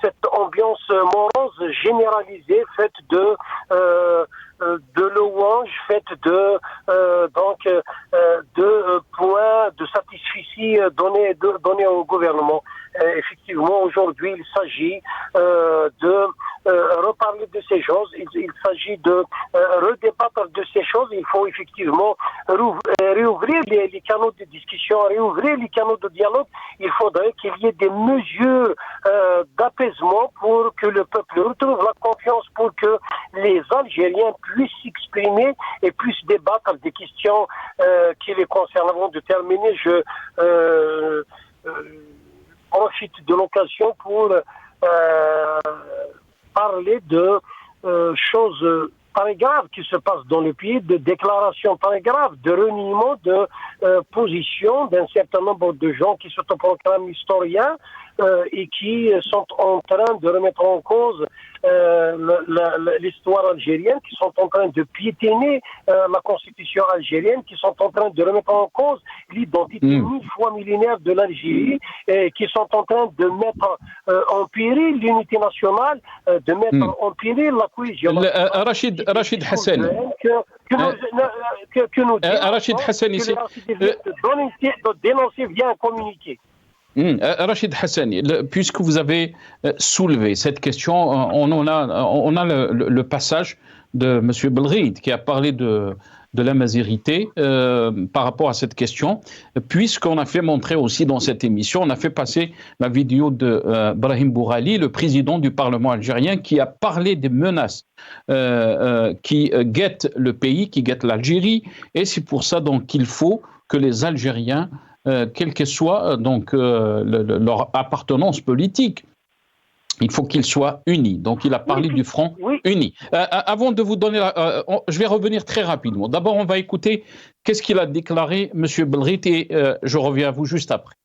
Speaker 7: cette ambiance morose généralisée faite de louanges, faite de points de satisfaction donnés au gouvernement. Effectivement, aujourd'hui, il s'agit de reparler de ces choses, il s'agit de redébattre de ces choses. Il faut effectivement réouvrir les canaux de discussion, réouvrir les canaux de dialogue. Il faudrait qu'il y ait des mesures d'apaisement pour que le peuple retrouve la confiance, pour que les Algériens puissent s'exprimer et puissent débattre des questions qui les concernent. Avant de terminer, je profite de l'occasion pour parler de choses très graves qui se passent dans le pays, de déclarations très graves, de reniement de position d'un certain nombre de gens qui s'autoproclament historiens et qui sont en train de remettre en cause l'histoire algérienne, qui sont en train de piétiner la constitution algérienne, qui sont en train de remettre en cause l'identité 1000 fois millénaire de l'Algérie, qui sont en train de mettre en péril l'unité nationale, de mettre en péril la cohésion.
Speaker 1: Rachid Hassani. Rachid Hassani,
Speaker 7: de dénoncer via un communiqué.
Speaker 1: Rachid Hassani, puisque vous avez soulevé cette question, on a le passage de M. Belrhid qui a parlé de l'amazigité par rapport à cette question, puisqu'on a fait montrer aussi dans cette émission, on a fait passer la vidéo de Brahim Bourali, le président du Parlement algérien, qui a parlé des menaces qui guettent le pays, qui guettent l'Algérie, et c'est pour ça donc qu'il faut que les Algériens, quelle que soit donc leur appartenance politique, il faut qu'ils soient unis. Donc il a parlé du front uni. Avant de vous donner, je vais revenir très rapidement. D'abord, on va écouter qu'est-ce qu'il a déclaré, M. Belrhid, et je reviens à vous juste après.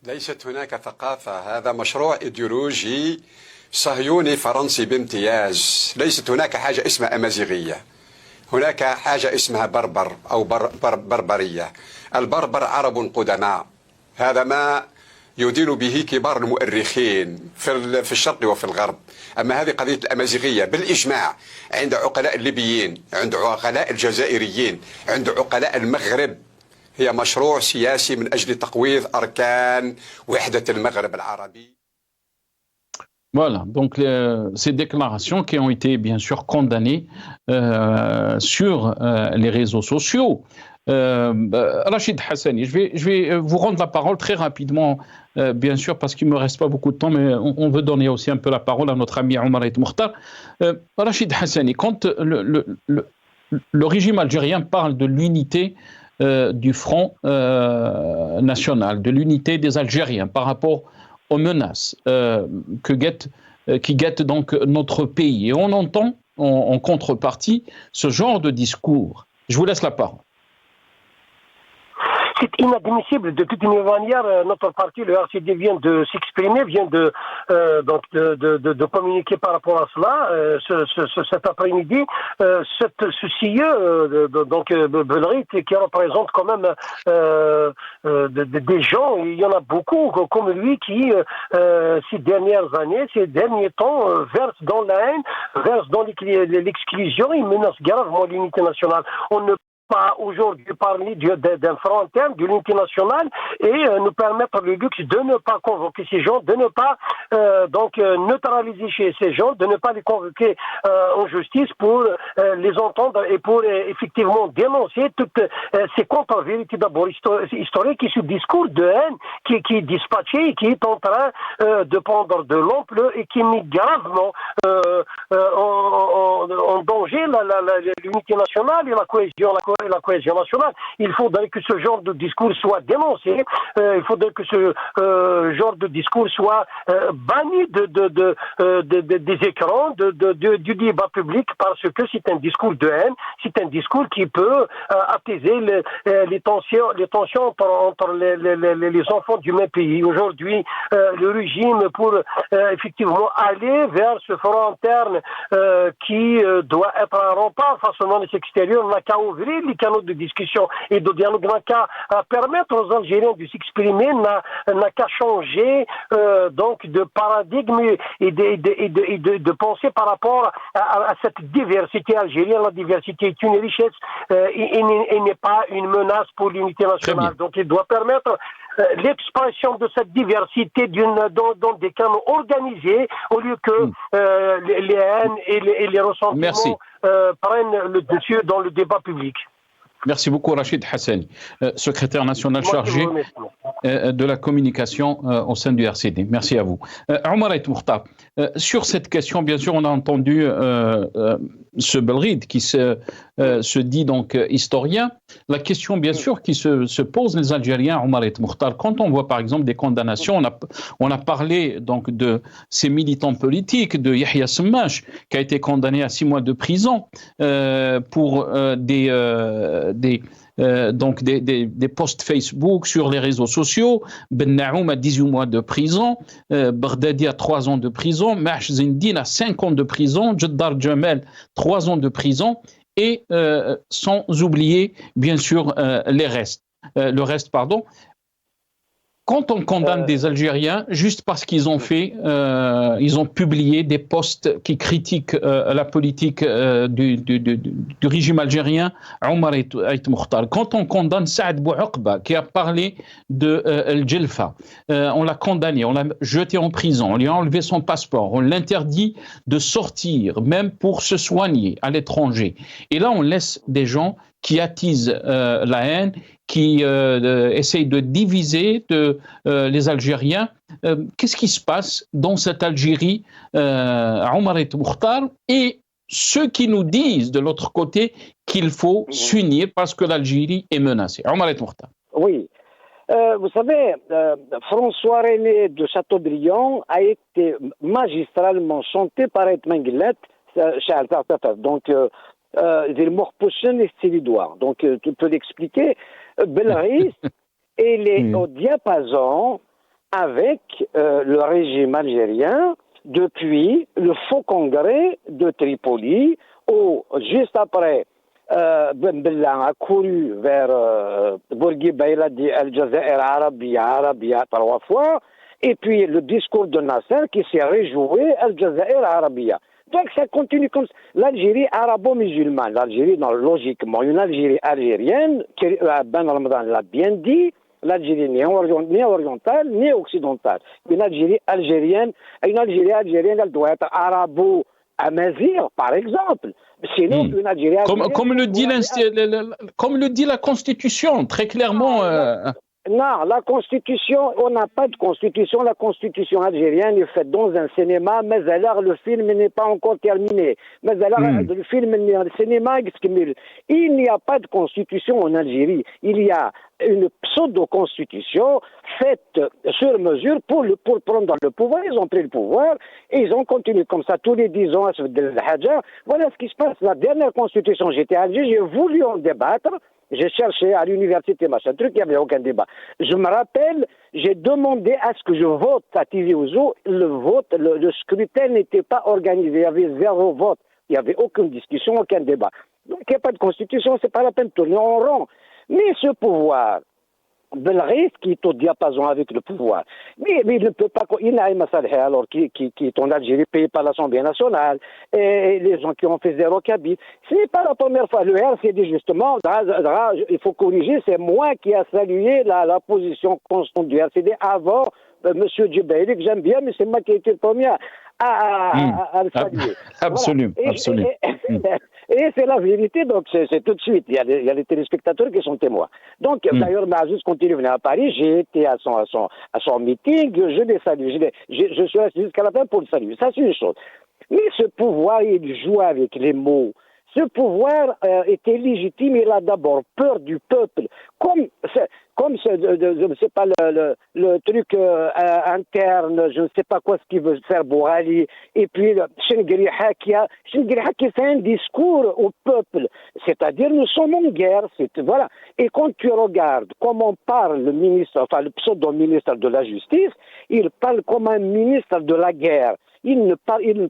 Speaker 8: ليست هناك ثقافة، هذا مشروع إيديولوجي صهيوني فرنسي بامتياز. ليست هناك حاجة اسمها أمازيغية، هناك حاجة اسمها بربر أو بربرية. البربر عرب قدماء، هذا ما يدين به كبار المؤرخين في الشرق وفي الغرب. أما هذه قضية الأمازيغية بالإجماع عند عقلاء الليبيين، عند عقلاء الجزائريين، عند عقلاء المغرب، هي مشروع سياسي من أجل تقويض أركان وحدة المغرب العربي.
Speaker 1: Voilà, donc ces déclarations qui ont été bien sûr condamnées sur les réseaux sociaux. Rachid Hassani, je vais vous rendre la parole très rapidement, bien sûr, parce qu'il ne me reste pas beaucoup de temps, mais on veut donner aussi un peu la parole à notre ami Omar El Mokhtar. Rachid Hassani, quand le régime algérien parle de l'unité du front national, de l'unité des Algériens par rapport aux menaces qui guettent donc notre pays. Et on entend en contrepartie ce genre de discours. Je vous laisse la parole.
Speaker 7: C'est inadmissible. De toute manière, notre parti, le RCD, vient de s'exprimer, vient de communiquer par rapport à cela cet après-midi. Ce CEO, donc Belrhid, qui représente quand même des gens, il y en a beaucoup comme lui qui, ces dernières années, ces derniers temps, versent dans la haine, versent dans l'exclusion, il menace gravement l'unité nationale. On ne pas aujourd'hui parler d'un front interne, de l'unité nationale et nous permettre le luxe de ne pas convoquer ces gens, de ne pas neutraliser chez ces gens, de ne pas les convoquer en justice pour les entendre et pour effectivement dénoncer toutes ces contre-vérités d'abord historiques et ce discours de haine qui est dispatché et qui est en train de prendre de l'ampleur et qui met gravement en danger l'unité nationale et la cohésion restaurer la cohésion nationale, il faudrait que ce genre de discours soit dénoncé, il faudrait que ce genre de discours soit banni des écrans, du débat public, parce que c'est un discours de haine, c'est un discours qui peut attiser les tensions entre les enfants du même pays. Aujourd'hui, le régime, pour effectivement aller vers ce front interne qui doit être un rempart face au monde extérieur, n'a qu'à ouvrir les canaux de discussion et de dialogue, n'a qu'à permettre aux Algériens de s'exprimer, n'a qu'à changer donc de paradigme et de penser par rapport à cette diversité algérienne. La diversité est une richesse et n'est pas une menace pour l'unité nationale. Donc il doit permettre l'expression de cette diversité dans des canaux organisés au lieu que les haines et les ressentiments prennent le dessus dans le débat public.
Speaker 1: Merci beaucoup Rachid Hassani, secrétaire national chargé de la communication au sein du RCD. Merci à vous. Omar Ait Mokhtar, sur cette question, bien sûr, on a entendu ce Belride qui se dit donc historien. La question, bien sûr, qui se pose les Algériens, Omar Ait Mokhtar, quand on voit par exemple des condamnations, on a parlé donc de ces militants politiques, de Yahya Semmache, qui a été condamné à 6 mois de prison pour des posts Facebook sur les réseaux sociaux. Ben Naoum a 18 mois de prison, Baghdadi a 3 ans de prison, Mash Zindine a 5 ans de prison, Jaddar Jamel 3 ans de prison, et sans oublier bien sûr le reste. Quand on condamne des Algériens juste parce qu'ils ont ils ont publié des posts qui critiquent la politique du régime algérien, Omar Ait Mokhtar. Quand on condamne Saad Bouakba qui a parlé de Al-Djelfa, on l'a condamné, on l'a jeté en prison, on lui a enlevé son passeport, on l'interdit de sortir, même pour se soigner à l'étranger. Et là, on laisse des gens qui attisent la haine, qui essayent de diviser les Algériens. Qu'est-ce qui se passe dans cette Algérie, Omar Ait Mokhtar, et ceux qui nous disent de l'autre côté qu'il faut s'unir parce que l'Algérie est menacée? Omar Ait Mokhtar.
Speaker 3: Oui. Vous savez, François René de Chateaubriand a été magistralement chanté par Ait Menguellet, donc donc tu peux l'expliquer. Belride, il est au diapason avec le régime algérien depuis le faux congrès de Tripoli, où juste après Ben Bella a couru vers Bourguiba, il a dit Al-Jazair Arabia 3 fois, et puis le discours de Nasser qui s'est réjoui Al-Jazair Arabia. Donc ça continue comme ça. L'Algérie arabo-musulmane, l'Algérie, logiquement, une Algérie algérienne, Ben Ramadan l'a bien dit, l'Algérie ni orientale ni occidentale. Une Algérie algérienne, elle doit être arabo-amazigh, par exemple. Sinon, une Algérie algérienne...
Speaker 1: Comme le dit la Constitution, très clairement...
Speaker 3: Non, la Constitution, on n'a pas de Constitution. La Constitution algérienne est faite dans un cinéma, mais alors le film n'est pas encore terminé. Mais alors le film, le cinéma, il n'y a pas de Constitution en Algérie. Il y a une pseudo-constitution faite sur mesure pour prendre le pouvoir. Ils ont pris le pouvoir et ils ont continué comme ça tous les 10 ans à se faire de l'Hadja. Voilà ce qui se passe. La dernière Constitution, j'étais à Alger, j'ai voulu en débattre. J'ai cherché à l'université, machin truc, il n'y avait aucun débat. Je me rappelle, j'ai demandé à ce que je vote à Tizi Ouzou. Le scrutin n'était pas organisé. Il y avait 0 vote. Il n'y avait aucune discussion, aucun débat. Donc il n'y a pas de constitution, c'est pas la peine de tourner en rond. Mais ce pouvoir, Belride qui est au diapason avec le pouvoir, mais il ne peut pas. Il a un Massaleh alors qui est en Algérie payé par l'Assemblée nationale, et les gens qui ont fait 0 cabine. Ce n'est pas la première fois. Le RCD justement, il faut corriger, c'est moi qui a salué la position constante du RCD avant Monsieur Djibaili, que j'aime bien, mais c'est moi qui ai été le premier à le saluer.
Speaker 1: Absolument,
Speaker 3: voilà.
Speaker 1: absolument.
Speaker 3: Et c'est la vérité, donc c'est tout de suite. Il y a les téléspectateurs qui sont témoins. Donc, d'ailleurs, Mazouz, quand il est venu à Paris, j'ai été à son meeting, je l'ai salué. Je suis resté jusqu'à la fin pour le saluer. Ça, c'est une chose. Mais ce pouvoir, il joue avec les mots. Ce pouvoir était légitime, il a d'abord peur du peuple. Comme je ne sais pas, le truc interne, je ne sais pas quoi ce qu'il veut faire Bourali, et puis Chengueriha qui fait un discours au peuple, c'est-à-dire nous sommes en guerre, voilà. Et quand tu regardes comment parle le ministre, enfin le pseudo-ministre de la Justice, il parle comme un ministre de la guerre. Il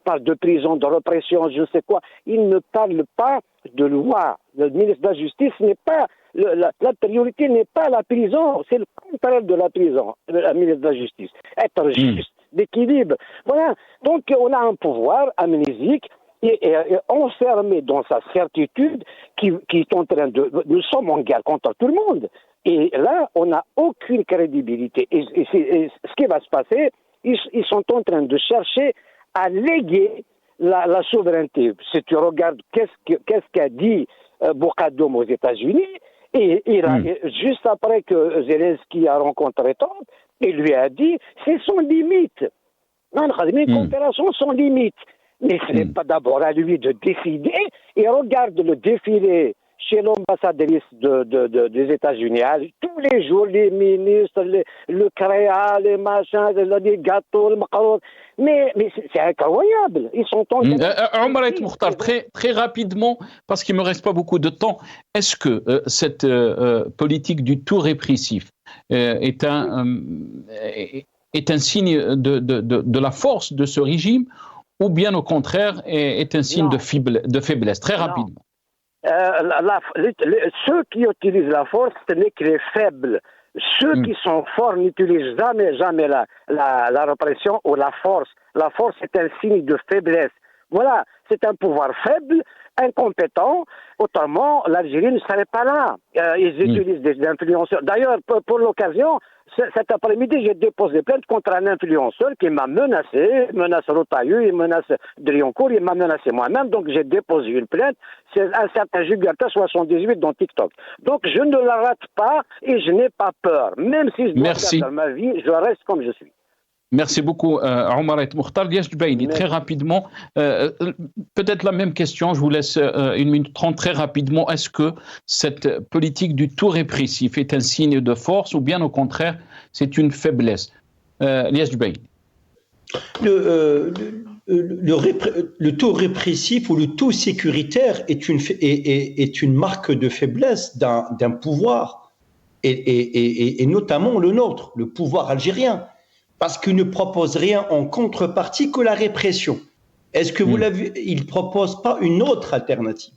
Speaker 3: parle de prison, de répression, je ne sais quoi. Il ne parle pas de loi. Le ministre de la Justice n'est pas... La priorité n'est pas la prison, c'est le contraire de la prison, le ministre de la Justice. Être juste, d'équilibre. Voilà. Donc on a un pouvoir amnésique et enfermé dans sa certitude qui est en train de... Nous sommes en guerre contre tout le monde. Et là, on n'a aucune crédibilité. Et ce qui va se passer... Ils sont en train de chercher à léguer la souveraineté. Si tu regardes qu'est-ce qu'a dit Boukhadoum aux États-Unis, et juste après que Zelensky a rencontré Trump, il lui a dit c'est sans limite. Les coopérations sans limite. Mais ce n'est pas d'abord à lui de décider. Et regarde le défilé chez l'ambassadrice des États-Unis. Tous les jours, les ministres, le créa, les machins, les gâteaux, le macaron. Mais c'est incroyable. Ils sont en...
Speaker 1: Omar El Mokhtar, très rapidement, parce qu'il ne me reste pas beaucoup de temps, est-ce que cette politique du tout répressif est un signe de la force de ce régime, ou bien au contraire est un signe de faiblesse? Très rapidement.
Speaker 3: Ceux qui utilisent la force, ce n'est que les faibles. Ceux qui sont forts n'utilisent jamais la répression ou la force. La force est un signe de faiblesse. Voilà, c'est un pouvoir faible, incompétent. Autrement, l'Algérie ne serait pas là. Ils utilisent des influenceurs. D'ailleurs, pour l'occasion, cet après-midi, j'ai déposé plainte contre un influenceur qui m'a menacé, menace Rotailleux, il menace Drioncourt, il m'a menacé moi-même, donc j'ai déposé une plainte. C'est un certain Jugurta 78 dans TikTok. Donc je ne la rate pas et je n'ai pas peur. Même si je dois faire dans ma vie, je reste comme je suis.
Speaker 1: Merci beaucoup, Omar El Mokhtar. Liège Dubaïni, très rapidement, peut-être la même question, je vous laisse 1 minute 30 très rapidement. Est-ce que cette politique du tout répressif est un signe de force ou bien au contraire, c'est une faiblesse? Liège Dubaïni.
Speaker 2: Le taux répressif ou le taux sécuritaire est une marque de faiblesse d'un pouvoir, et notamment le nôtre, le pouvoir algérien. Parce qu'il ne propose rien en contrepartie que la répression. Est-ce que vous l'avez vu? Il ne propose pas une autre alternative.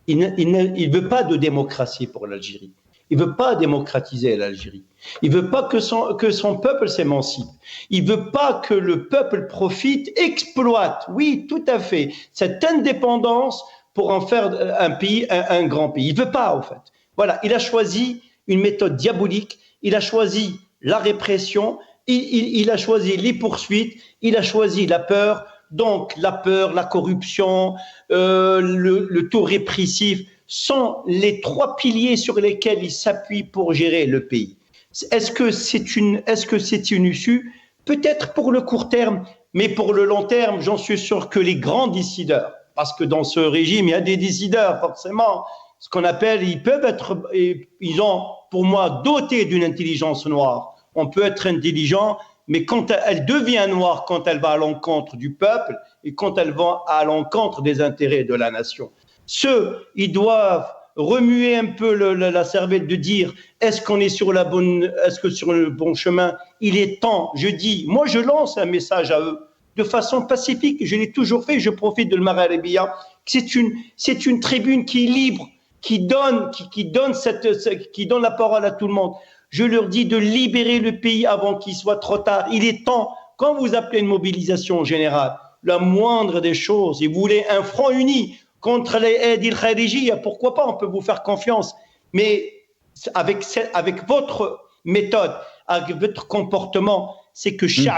Speaker 2: Il ne veut pas de démocratie pour l'Algérie. Il ne veut pas démocratiser l'Algérie. Il ne veut pas que son peuple s'émancipe. Il ne veut pas que le peuple profite, exploite, oui, tout à fait, cette indépendance pour en faire un pays, un grand pays. Il ne veut pas, en fait. Voilà, il a choisi une méthode diabolique, il a choisi la répression, il a choisi les poursuites, il a choisi la peur. Donc la peur, la corruption, le taux répressif sont les 3 piliers sur lesquels il s'appuie pour gérer le pays. Est-ce que c'est une issue? Peut-être pour le court terme, mais pour le long terme, j'en suis sûr que les grands décideurs, parce que dans ce régime, il y a des décideurs forcément, ce qu'on appelle, ils ont pour moi doté d'une intelligence noire. On peut être intelligent, mais quand elle devient noire, quand elle va à l'encontre du peuple et quand elle va à l'encontre des intérêts de la nation. Ils doivent remuer un peu la cervelle de dire est-ce qu'on est sur le bon chemin? Il est temps, moi je lance un message à eux de façon pacifique, je l'ai toujours fait, je profite de le Maghrébia. C'est une tribune qui est libre, qui donne la parole à tout le monde. Je leur dis de libérer le pays avant qu'il soit trop tard. Il est temps, quand vous appelez une mobilisation générale, la moindre des choses, et vous voulez un front uni contre les Aidil Kharijia, pourquoi pas, on peut vous faire confiance. Mais avec votre méthode, avec votre comportement, c'est que il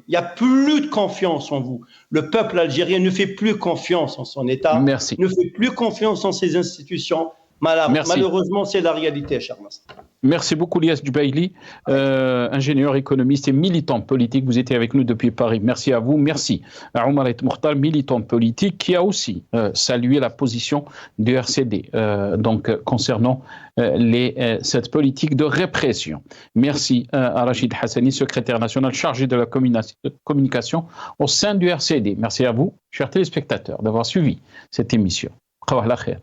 Speaker 2: n'y a plus de confiance en vous. Le peuple algérien ne fait plus confiance en son État, ne fait plus confiance en ses institutions. Malheureusement, c'est la réalité, cher Nasser.
Speaker 1: Merci beaucoup, Lias Dubaili, ingénieur économiste et militant politique. Vous étiez avec nous depuis Paris. Merci à vous. Merci à Omar Et Mokhtar, militant politique, qui a aussi salué la position du RCD concernant cette politique de répression. Merci à Rachid Hassani, secrétaire national chargé de la communication au sein du RCD. Merci à vous, chers téléspectateurs, d'avoir suivi cette émission. Khawah la khair.